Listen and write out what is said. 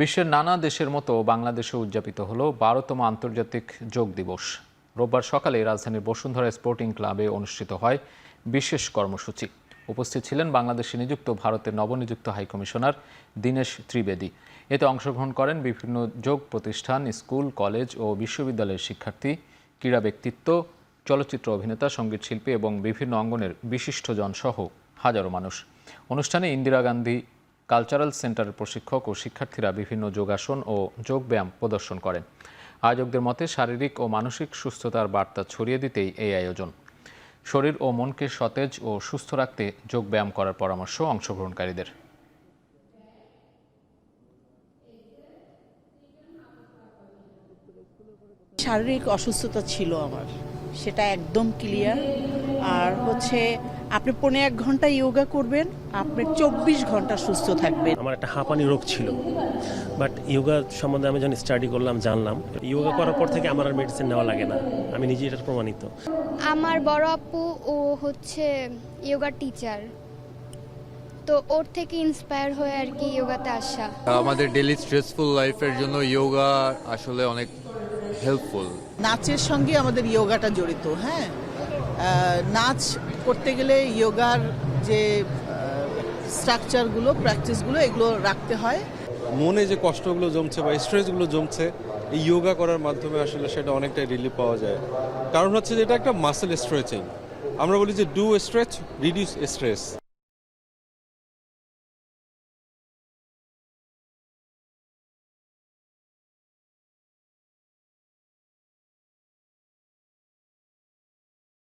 বিশ্বের নানা দেশের মতো বাংলাদেশে উদযাপিত হলো ১২তম আন্তর্জাতিক যোগ দিবস। রোববার সকালে রাজধানীর বসুন্ধরা স্পোর্টিং ক্লাবে অনুষ্ঠিত হয় বিশেষ কর্মসূচি। উপস্থিত ছিলেন বাংলাদেশে নিযুক্ত ভারতের নবনিযুক্ত হাইকমিশনার দীনেশ ত্রিবেদী। এতে অংশগ্রহণ করেন বিভিন্ন যোগ প্রতিষ্ঠান, স্কুল, কলেজ ও বিশ্ববিদ্যালয়ের শিক্ষার্থী, ক্রীড়া ব্যক্তিত্ব, চলচ্চিত্র অভিনেতা, সঙ্গীতশিল্পী এবং বিভিন্ন অঙ্গনের বিশিষ্টজন সহ হাজারো মানুষ। অনুষ্ঠানে ইন্দিরা গান্ধী কালচারাল সেন্টারের প্রশিক্ষক ও শিক্ষার্থীরা বিভিন্ন যোগাসন ও যোগব্যায়াম প্রদর্শন করেন। আয়োজকদের মতে শারীরিক ও মানসিক সুস্থতার বার্তা ছড়িয়ে দিতেই এই আয়োজন। শরীর ও মনকে সতেজ ও সুস্থ রাখতে যোগব্যায়াম করার পরামর্শ অংশগ্রহণকারীদের। শারীরিক অসুস্থতা ছিল আমার, সেটা একদম ক্লিয়ার। আর আপনি ১৫ ঘন্টা ইয়োগা করবেন, আপনি ২৪ ঘন্টা সুস্থ থাকবেন। আমার একটা হাঁপানি রোগ ছিল, বাট ইয়োগা সম্বন্ধে আমি যখন স্টাডি করলাম, জানলাম ইয়োগা করার পর থেকে আমার আর মেডিসিন নেওয়া লাগে না। আমি নিজে এটা প্রমাণিত। আমার বড় আপু ও ইয়োগা টিচার, তো ওর থেকে ইন্সপায়ার হয়ে আর কি ইয়োগাতে আসা। আমাদের ডেইলি স্ট্রেসফুল লাইফের জন্য ইয়োগা আসলে অনেক হেল্পফুল। নাচের সঙ্গে আমাদের ইয়োগাটা জড়িত। নাচ করতে গেলে ইয়োগার যে স্ট্রাকচারগুলো, প্র্যাকটিসগুলো, এগুলো রাখতে হয়। মনে যে কষ্টগুলো জমছে বা স্ট্রেসগুলো জমছে, এই ইয়োগা করার মাধ্যমে আসলে সেটা অনেকটাই রিলিফ পাওয়া যায়। কারণ যে এটা একটা মাসেল স্ট্রেচিং। আমরা বলি যে ডু স্ট্রেচ, রিডিউস স্ট্রেস।